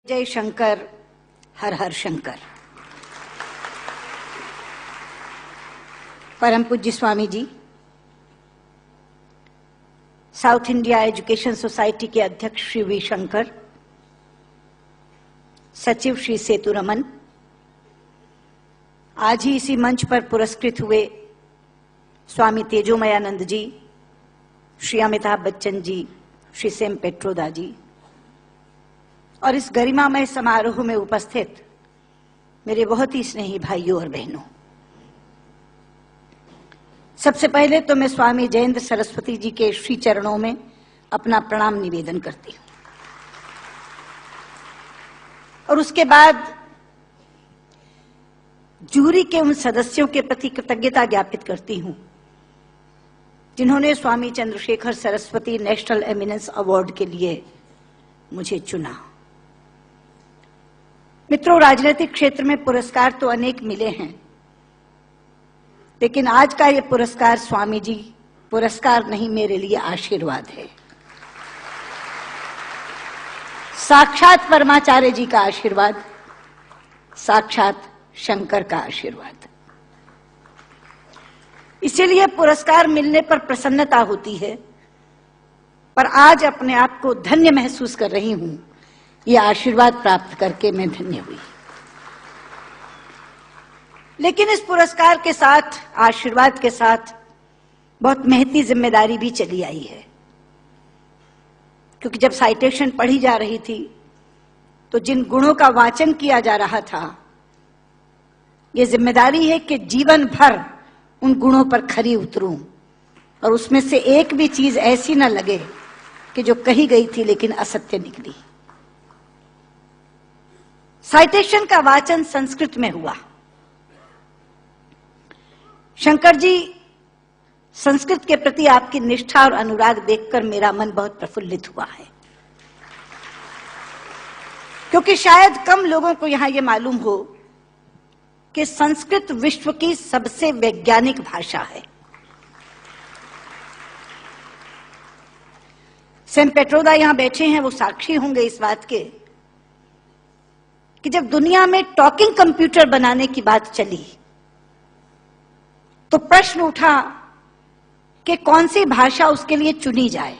जय शंकर, हर हर शंकर। परम पूज्य Swami ji, south India education society के अध्यक्ष श्री वी शंकर, सचिव श्री सेतु रमन, आज ही इसी मंच पर पुरस्कृत हुए स्वामी तेजोमयानंद जी, श्री अमिताभ बच्चन जी, श्री सेम पेट्रोदा जी और इस गरिमामय समारोह में उपस्थित मेरे बहुत ही स्नेही भाइयों और बहनों, सबसे पहले तो मैं स्वामी जयेंद्र सरस्वती जी के श्री चरणों में अपना प्रणाम निवेदन करती हूं और उसके बाद जूरी के उन सदस्यों के प्रति कृतज्ञता ज्ञापित करती हूं जिन्होंने Swami Chandrashekhar Saraswati national eminence award के लिए मुझे चुना। मित्रों, राजनीतिक क्षेत्र में पुरस्कार तो अनेक मिले हैं, लेकिन आज का ये पुरस्कार स्वामी जी पुरस्कार नहीं, मेरे लिए आशीर्वाद है। साक्षात परमाचार्य जी का आशीर्वाद, साक्षात शंकर का आशीर्वाद। इसीलिए पुरस्कार मिलने पर प्रसन्नता होती है, पर आज अपने आप को धन्य महसूस कर रही हूं। ये आशीर्वाद प्राप्त करके मैं धन्य हुई। लेकिन इस पुरस्कार के साथ, आशीर्वाद के साथ बहुत महती जिम्मेदारी भी चली आई है, क्योंकि जब साइटेशन पढ़ी जा रही थी तो जिन गुणों का वाचन किया जा रहा था, ये जिम्मेदारी है कि जीवन भर उन गुणों पर खरी उतरूं और उसमें से एक भी चीज ऐसी न लगे कि जो कही गई थी लेकिन असत्य निकली। साइटेशन का वाचन संस्कृत में हुआ। शंकर जी, संस्कृत के प्रति आपकी निष्ठा और अनुराग देखकर मेरा मन बहुत प्रफुल्लित हुआ है, क्योंकि शायद कम लोगों को यहां यह मालूम हो कि संस्कृत विश्व की सबसे वैज्ञानिक भाषा है। सेम पेट्रोदा यहां बैठे हैं, वो साक्षी होंगे इस बात के कि जब दुनिया में टॉकिंग कंप्यूटर बनाने की बात चली तो प्रश्न उठा कि कौन सी भाषा उसके लिए चुनी जाए,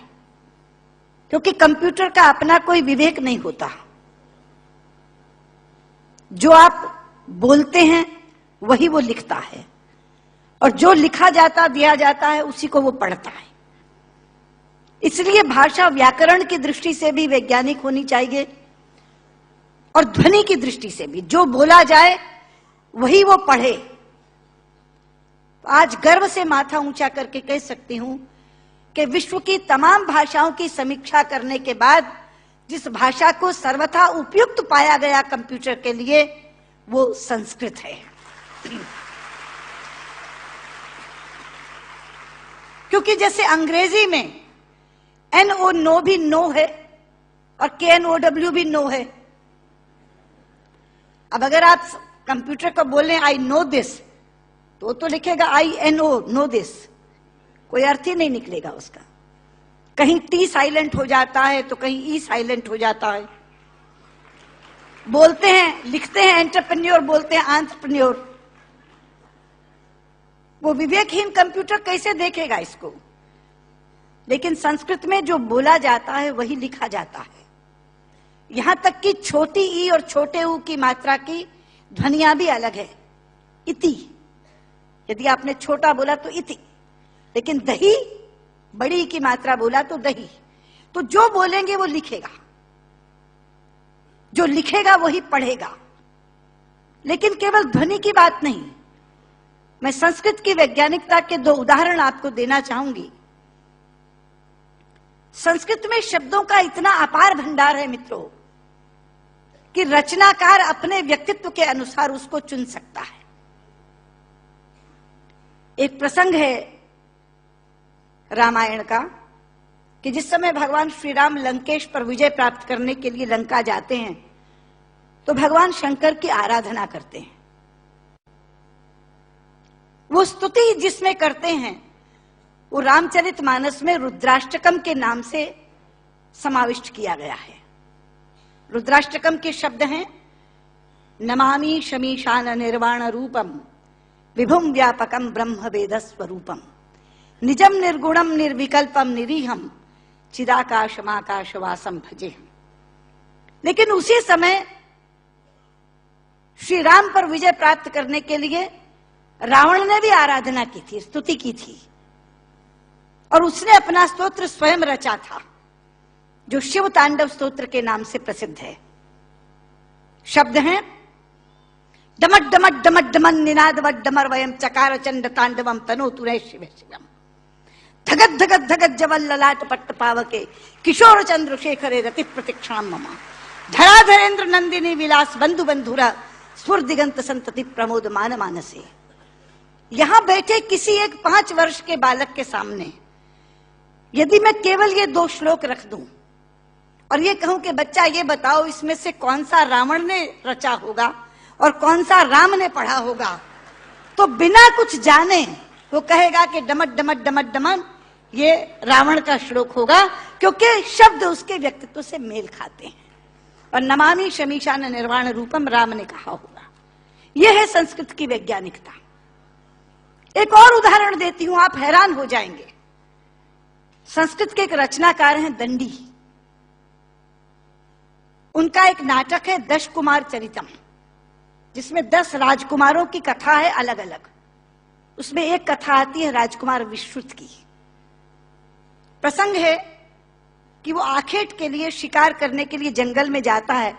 क्योंकि कंप्यूटर का अपना कोई विवेक नहीं होता। जो आप बोलते हैं वही वो लिखता है और जो लिखा जाता दिया जाता है उसी को वो पढ़ता है। इसलिए भाषा व्याकरण की दृष्टि से भी वैज्ञानिक होनी चाहिए और ध्वनि की दृष्टि से भी। जो बोला जाए वही वो पढ़े। आज गर्व से माथा ऊंचा करके कह सकती हूं कि विश्व की तमाम भाषाओं की समीक्षा करने के बाद जिस भाषा को सर्वथा उपयुक्त पाया गया कंप्यूटर के लिए, वो संस्कृत है। क्योंकि जैसे अंग्रेजी में NO नो भी नो है और KNOW भी नो है। अब अगर आप कंप्यूटर को बोलें आई नो दिस, तो लिखेगा INO नो दिस, कोई अर्थ ही नहीं निकलेगा उसका। कहीं T साइलेंट हो जाता है तो कहीं E साइलेंट हो जाता है। बोलते हैं, लिखते हैं एंटरप्रेन्योर, बोलते हैं एंटरप्रेन्योर। वो विवेकहीन कंप्यूटर कैसे देखेगा इसको? लेकिन संस्कृत में जो बोला जाता है वही लिखा जाता है। यहां तक कि छोटी ई और छोटे ऊ की मात्रा की ध्वनियां भी अलग है। इति, यदि आपने छोटा बोला तो इति, लेकिन दही, बड़ी की मात्रा बोला तो दही। तो जो बोलेंगे वो लिखेगा, जो लिखेगा वही पढ़ेगा। लेकिन केवल ध्वनि की बात नहीं, मैं संस्कृत की वैज्ञानिकता के दो उदाहरण आपको देना चाहूंगी। संस्कृत में शब्दों का इतना अपार भंडार है मित्रों कि रचनाकार अपने व्यक्तित्व के अनुसार उसको चुन सकता है। एक प्रसंग है रामायण का कि जिस समय भगवान श्री राम लंकेश पर विजय प्राप्त करने के लिए लंका जाते हैं तो भगवान शंकर की आराधना करते हैं। वो स्तुति जिसमें करते हैं वो रामचरितमानस में रुद्राष्टकम के नाम से समाविष्ट किया गया है। रुद्राष्टकम के शब्द हैं, नमामि शमीशान निर्वाण रूपम विभुम व्यापकम ब्रह्म वेद स्वरूपम निजम निर्गुणम निर्विकल्पम निरीहम चिदाकाशमाकाशवासम भजेहम। लेकिन उसी समय श्री राम पर विजय प्राप्त करने के लिए रावण ने भी आराधना की थी, स्तुति की थी, और उसने अपना स्तोत्र स्वयं रचा था जो शिव तांडव स्तोत्र के नाम से प्रसिद्ध है। शब्द हैं, डमट डमट डमट डमन निनाद वट डमर वयम चकार चंड तांडवम तनो तुरे शिव शिवम धगत धगत धगत जवल ललाट पट्ट पावके किशोर चंद्रशेखरे रति प्रतिक्षाम ममा धराधरेन्द्र नंदिनी विलास बंधु बंधुरा स्फुर दिगंत संतति प्रमोद मान मानसे। यहां बैठे किसी एक 5 वर्ष के बालक के सामने यदि मैं केवल ये 2 श्लोक रख दूं और ये कहूं कि बच्चा ये बताओ इसमें से कौन सा रावण ने रचा होगा और कौन सा राम ने पढ़ा होगा, तो बिना कुछ जाने वो कहेगा कि डमट डमट डमट डमन ये रावण का श्लोक होगा, क्योंकि शब्द उसके व्यक्तित्व से मेल खाते हैं। और नमामि शमीशान निर्वाण रूपम राम ने कहा होगा। यह है संस्कृत की वैज्ञानिकता। एक और उदाहरण देती हूं, आप हैरान हो जाएंगे। संस्कृत के एक रचनाकार हैं दंडी, उनका एक नाटक है 10 कुमार चरितम, जिसमें 10 राजकुमारों की कथा है अलग अलग। उसमें एक कथा आती है राजकुमार विश्रुत की। प्रसंग है कि वो आखेट के लिए शिकार करने के लिए जंगल में जाता है।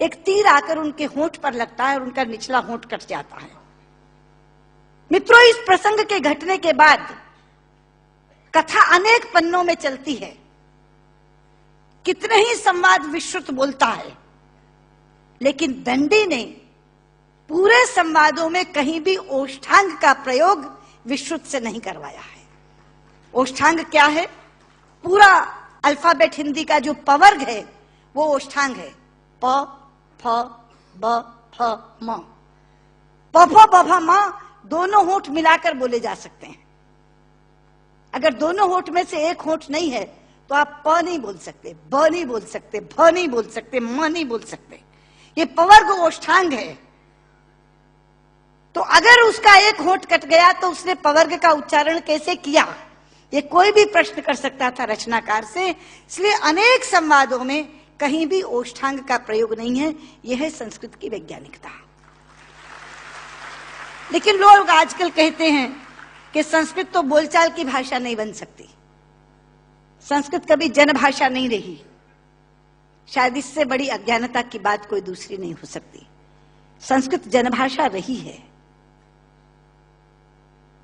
एक तीर आकर उनके होंठ पर लगता है और उनका निचला होंठ कट जाता है। मित्रों, इस प्रसंग के घटने के बाद कथा अनेक पन्नों में चलती है। कितने ही संवाद विश्रुत बोलता है, लेकिन दंडी ने पूरे संवादों में कहीं भी ओष्ठांग का प्रयोग विश्रुत से नहीं करवाया है। ओष्ठांग क्या है? पूरा अल्फाबेट हिंदी का जो पवर्ग है वो ओष्ठांग है। प फ ब फ म। प फ ब फ म दोनों होंठ मिलाकर बोले जा सकते हैं। अगर दोनों होंठ में से एक होंठ नहीं है तो आप प नहीं बोल सकते, ब नहीं बोल सकते, भ नहीं बोल सकते, म नहीं बोल सकते। ये पवर्ग ओष्ठांग है। तो अगर उसका एक होंठ कट गया तो उसने पवर्ग का उच्चारण कैसे किया, ये कोई भी प्रश्न कर सकता था रचनाकार से। इसलिए अनेक संवादों में कहीं भी ओष्ठांग का प्रयोग नहीं है। यह है संस्कृत की वैज्ञानिकता। लेकिन लोग आजकल कहते हैं कि संस्कृत तो बोलचाल की भाषा नहीं बन सकती, संस्कृत कभी जनभाषा नहीं रही। शायद इससे बड़ी अज्ञानता की बात कोई दूसरी नहीं हो सकती। संस्कृत जनभाषा रही है।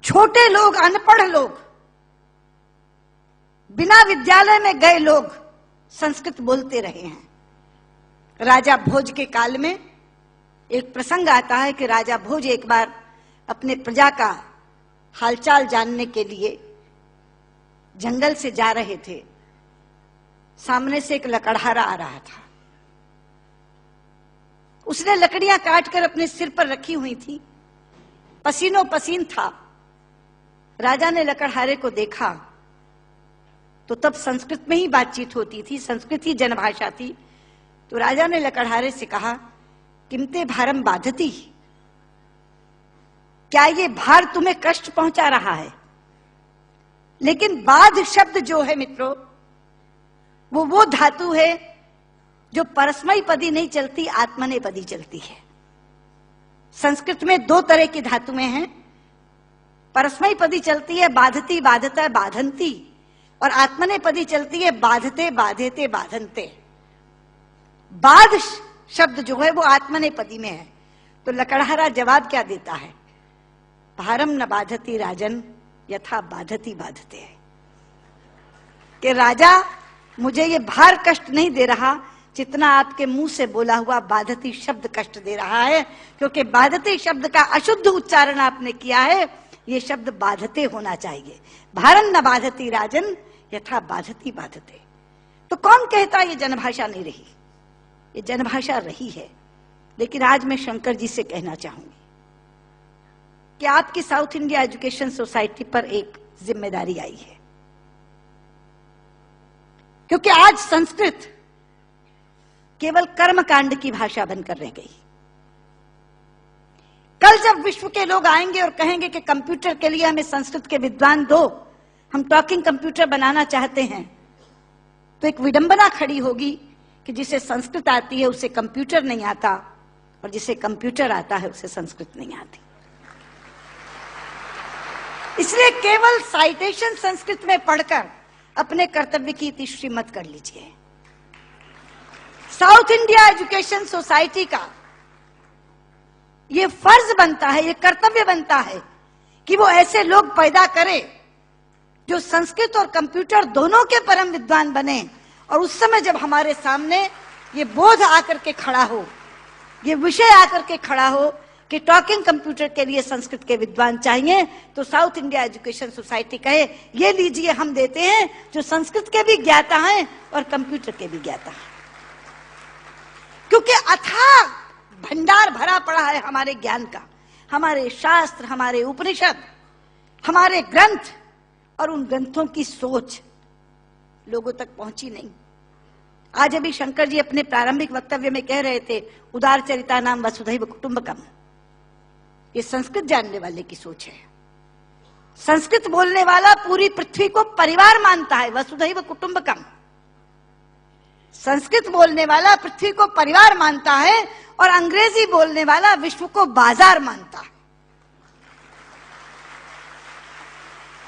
छोटे लोग, अनपढ़ लोग, बिना विद्यालय में गए लोग संस्कृत बोलते रहे हैं। राजा भोज के काल में एक प्रसंग आता है कि राजा भोज एक बार अपने प्रजा का हालचाल जानने के लिए जंगल से जा रहे थे। सामने से एक लकड़हारा आ रहा था। उसने लकड़ियां काटकर अपने सिर पर रखी हुई थी, पसीनों पसीन था। राजा ने लकड़हारे को देखा तो तब संस्कृत में ही बातचीत होती थी, संस्कृत ही जनभाषा थी। तो राजा ने लकड़हारे से कहा, किमते भारम बाधती, क्या ये भार तुम्हें कष्ट पहुंचा रहा है? लेकिन बाध शब्द जो है मित्रों, वो धातु है जो परस्मैपदी नहीं चलती, आत्मनेपदी चलती है। संस्कृत में 2 तरह की धातुएं हैं। परस्मैपदी चलती है बाधती बाधता बाधंती, और आत्मनेपदी चलती है बाधते बाधेते बाधनते। बाध शब्द जो है वो आत्मनेपदी में है। तो लकड़हारा जवाब क्या देता है? भारम न बाधती राजन यथा बाधती बाधते। कि राजा, मुझे ये भार कष्ट नहीं दे रहा जितना आपके मुंह से बोला हुआ बाधती शब्द कष्ट दे रहा है, क्योंकि बाधती शब्द का अशुद्ध उच्चारण आपने किया है। ये शब्द बाधते होना चाहिए। भारम न बाधती राजन यथा बाधती बाधते। तो कौन कहता ये जनभाषा नहीं रही? ये जनभाषा रही है। लेकिन आज मैं शंकर जी से कहना चाहूंगी कि आपकी साउथ इंडिया एजुकेशन सोसाइटी पर एक जिम्मेदारी आई है, क्योंकि आज संस्कृत केवल कर्मकांड की भाषा बनकर रह गई। कल जब विश्व के लोग आएंगे और कहेंगे कि कंप्यूटर के लिए हमें संस्कृत के विद्वान दो, हम टॉकिंग कंप्यूटर बनाना चाहते हैं, तो एक विडंबना खड़ी होगी कि जिसे संस्कृत आती है उसे कंप्यूटर नहीं आता, और जिसे कंप्यूटर आता है उसे संस्कृत नहीं आती। इसलिए केवल साइटेशन संस्कृत में पढ़कर अपने कर्तव्य की तीसरी मत कर लीजिए। साउथ इंडिया एजुकेशन सोसाइटी का ये फर्ज बनता है, ये कर्तव्य बनता है कि वो ऐसे लोग पैदा करे जो संस्कृत और कंप्यूटर दोनों के परम विद्वान बने, और उस समय जब हमारे सामने ये बोध आकर के खड़ा हो, ये विषय आकर के खड़ा हो कि टॉकिंग कंप्यूटर के लिए संस्कृत के विद्वान चाहिए, तो साउथ इंडिया एजुकेशन सोसाइटी कहे ये लीजिए, हम देते हैं जो संस्कृत के भी ज्ञाता हैं और कंप्यूटर के भी ज्ञाता हैं। क्योंकि अथाह भंडार भरा पड़ा है हमारे ज्ञान का, हमारे शास्त्र, हमारे उपनिषद, हमारे ग्रंथ, और उन ग्रंथों की सोच लोगों तक पहुंची नहीं। आज अभी शंकर जी अपने प्रारंभिक वक्तव्य में कह रहे थे, उदार चरिता नाम वसुधैव कुटुंबकम। ये संस्कृत जानने वाले की सोच है। संस्कृत बोलने वाला पूरी पृथ्वी को परिवार मानता है, वसुधैव कुटुंबकम। संस्कृत बोलने वाला पृथ्वी को परिवार मानता है, और अंग्रेजी बोलने वाला विश्व को बाजार मानता है।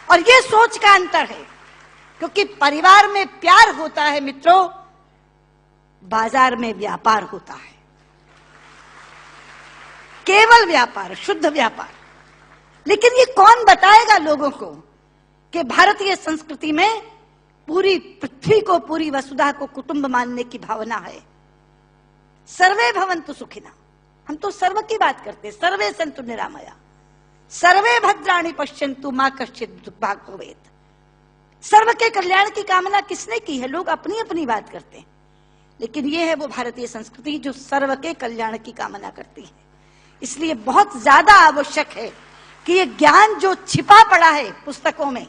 और ये सोच का अंतर है, क्योंकि परिवार में प्यार होता है मित्रों, बाजार में व्यापार होता है, केवल व्यापार, शुद्ध व्यापार। लेकिन ये कौन बताएगा लोगों को कि भारतीय संस्कृति में पूरी पृथ्वी को, पूरी वसुधा को कुटुंब मानने की भावना है। सर्वे भवन्तु सुखिनः, हम तो सर्व की बात करते हैं, सर्वे सन्तु निरामया, सर्वे भद्राणि पश्यन्तु मा कश्चित् दुर्भाग् भवेत्। सर्व के कल्याण की कामना किसने की है? लोग अपनी अपनी बात करते हैं, लेकिन ये है वो भारतीय संस्कृति जो सर्व के कल्याण की कामना करती है। इसलिए बहुत ज्यादा आवश्यक है कि ये ज्ञान जो छिपा पड़ा है पुस्तकों में,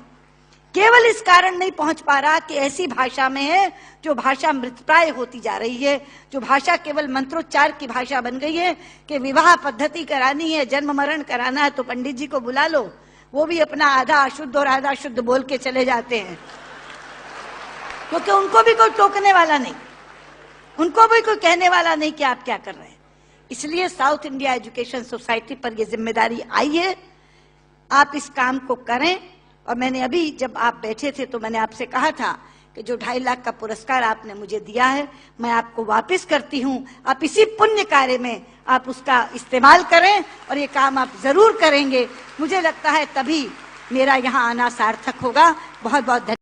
केवल इस कारण नहीं पहुंच पा रहा कि ऐसी भाषा में है जो भाषा मृतप्राय होती जा रही है, जो भाषा केवल मंत्रोच्चार की भाषा बन गई है कि विवाह पद्धति करानी है, जन्म मरण कराना है तो पंडित जी को बुला लो, वो भी अपना आधा अशुद्ध और आधा शुद्ध बोल के चले जाते हैं, क्योंकि उनको भी कोई टोकने वाला नहीं, उनको भी कोई कहने वाला नहीं कि आप क्या कर रहे हैं। इसलिए साउथ इंडिया एजुकेशन सोसाइटी पर यह जिम्मेदारी आई है, आप इस काम को करें। और मैंने अभी जब आप बैठे थे तो मैंने आपसे कहा था कि जो 2.5 लाख का पुरस्कार आपने मुझे दिया है, मैं आपको वापस करती हूं। आप इसी पुण्य कार्य में आप उसका इस्तेमाल करें, और ये काम आप जरूर करेंगे। मुझे लगता है तभी मेरा यहाँ आना सार्थक होगा। बहुत बहुत धन्यवाद।